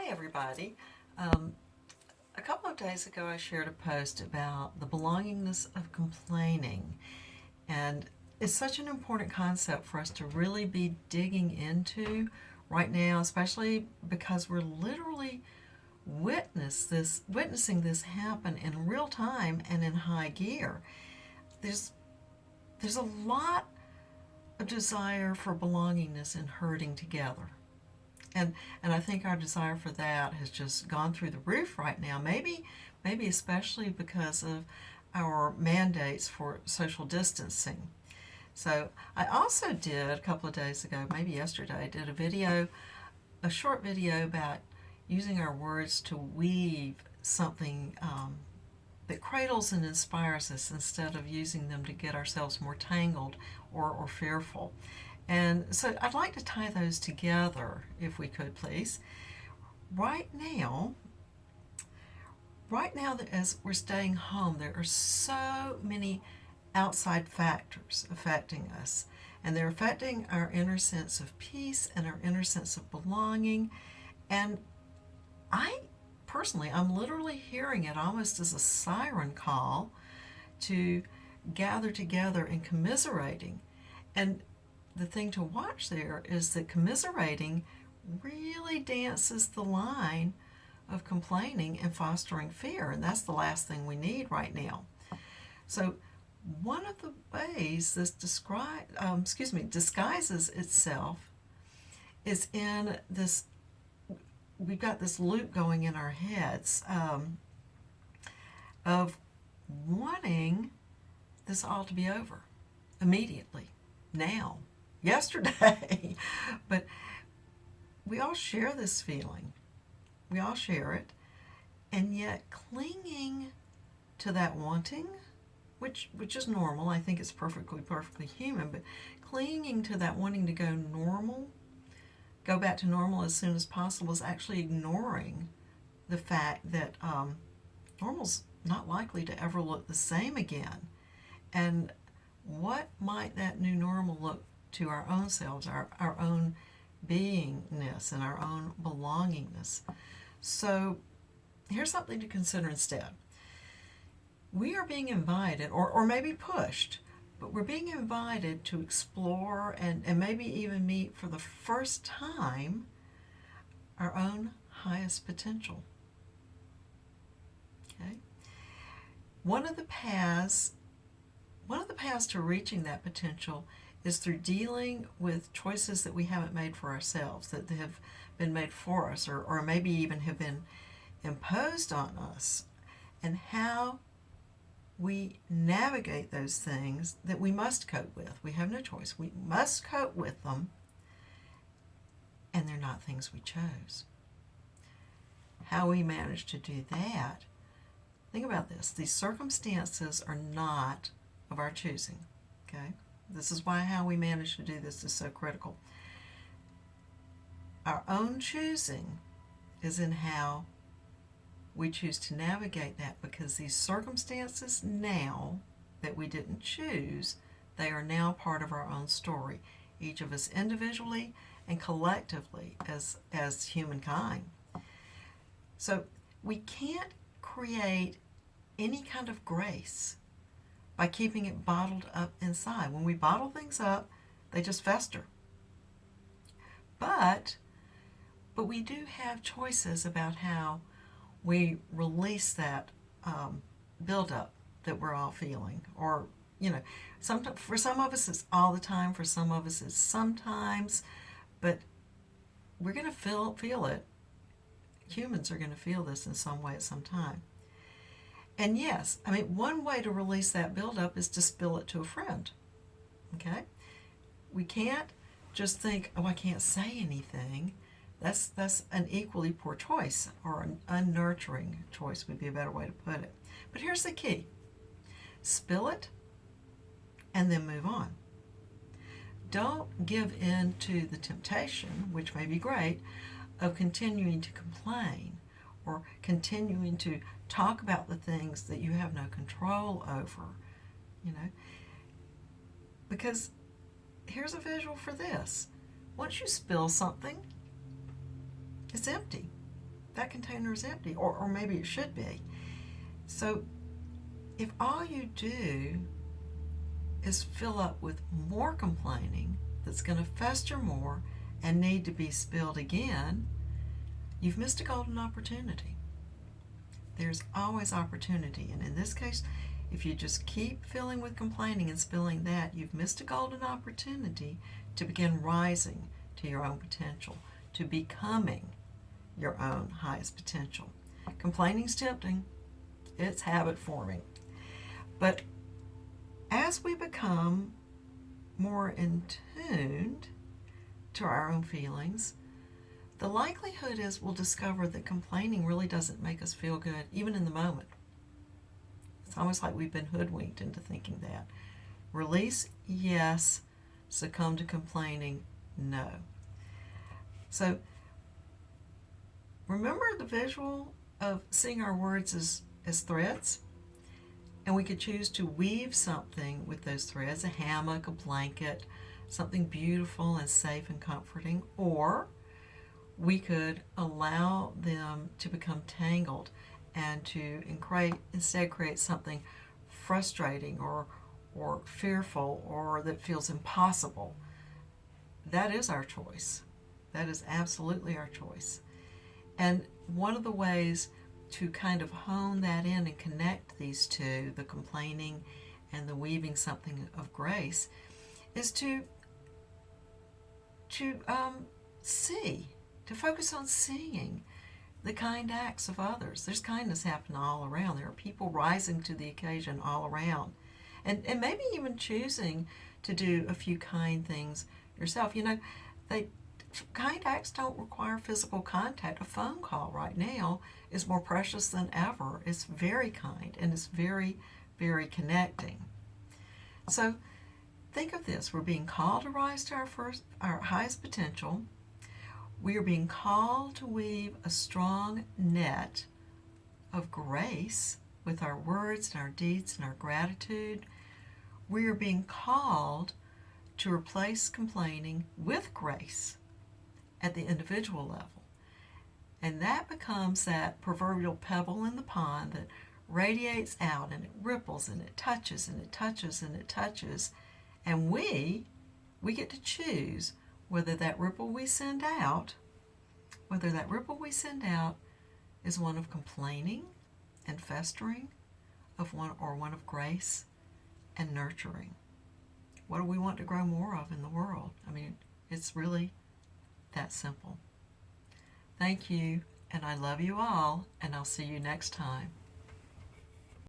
everybody. A couple of days ago I shared a post about the belongingness of complaining, and it's such an important concept for us to really be digging into right now, especially because we're literally witnessing this happen in real time and in high gear. There's there's a lot of desire for belongingness and herding together. And I think our desire for that has just gone through the roof right now. Maybe especially because of our mandates for social distancing. So I also did a couple of days ago, maybe yesterday, I did a short video about using our words to weave something that cradles and inspires us instead of using them to get ourselves more tangled or fearful. And so I'd like to tie those together, if we could, please. Right now, as we're staying home, there are so many outside factors affecting us, and they're affecting our inner sense of peace and our inner sense of belonging. And I personally, I'm literally hearing it almost as a siren call to gather together and commiserating. And the thing to watch there is that commiserating really dances the line of complaining and fostering fear, and that's the last thing we need right now. So one of the ways this disguises itself is in this. We've got this loop going in our heads of wanting this all to be over immediately, now, yesterday. But we all share this feeling. We all share it. And yet clinging to that wanting, which is normal, I think it's perfectly human, but clinging to that wanting to go back to normal as soon as possible, is actually ignoring the fact that normal's not likely to ever look the same again. And what might that new normal look to our own selves, our own beingness and our own belongingness? So here's something to consider instead. We are being invited, or maybe pushed, but we're being invited to explore and maybe even meet for the first time our own highest potential. Okay? One of the paths to reaching that potential is through dealing with choices that we haven't made for ourselves, that have been made for us, or maybe even have been imposed on us, and how we navigate those things that we must cope with. We have no choice. We must cope with them, and they're not things we chose. How we manage to do that, think about this. These circumstances are not of our choosing, okay? This is why how we manage to do this is so critical. Our own choosing is in how we choose to navigate that, because these circumstances now that we didn't choose, they are now part of our own story, each of us individually and collectively as humankind. So we can't create any kind of grace by keeping it bottled up inside. When we bottle things up, they just fester. But we do have choices about how we release that buildup that we're all feeling. Or, for some of us it's all the time, for some of us it's sometimes, but we're going to feel it. Humans are going to feel this in some way at some time. And yes, one way to release that buildup is to spill it to a friend. Okay? We can't just think, I can't say anything. That's an equally poor choice, or an unnurturing choice would be a better way to put it. But here's the key. Spill it and then move on. Don't give in to the temptation, which may be great, of continuing to complain or continuing to talk about the things that you have no control over, Because here's a visual for this. Once you spill something, it's empty. that container is empty, or maybe it should be. So if all you do is fill up with more complaining that's going to fester more and need to be spilled again, you've missed a golden opportunity. There's always opportunity, and in this case, if you just keep filling with complaining and spilling that, you've missed a golden opportunity to begin rising to your own potential, to becoming your own highest potential. Complaining's tempting. It's habit forming. But as we become more in tuned to our own feelings, the likelihood is we'll discover that complaining really doesn't make us feel good, even in the moment. It's almost like we've been hoodwinked into thinking that. Release, yes. Succumb to complaining, no. So remember the visual of seeing our words as threads? And we could choose to weave something with those threads, a hammock, a blanket, something beautiful and safe and comforting, or we could allow them to become tangled and to instead create something frustrating or fearful or that feels impossible. That is our choice. That is absolutely our choice. And one of the ways to kind of hone that in and connect these two, the complaining and the weaving something of grace, is to focus on seeing the kind acts of others. There's kindness happening all around. There are people rising to the occasion all around. And maybe even choosing to do a few kind things yourself. Kind acts don't require physical contact. A phone call right now is more precious than ever. It's very kind and it's very, very connecting. So think of this. We're being called to rise to our highest potential. We are being called to weave a strong net of grace with our words and our deeds and our gratitude. We are being called to replace complaining with grace at the individual level. And that becomes that proverbial pebble in the pond that radiates out and it ripples and it touches and it touches and it touches. And we get to choose whether that ripple we send out is one of complaining and festering, one of grace and nurturing. What do we want to grow more of in the world? I mean, it's really that simple. Thank you, and I love you all, and I'll see you next time.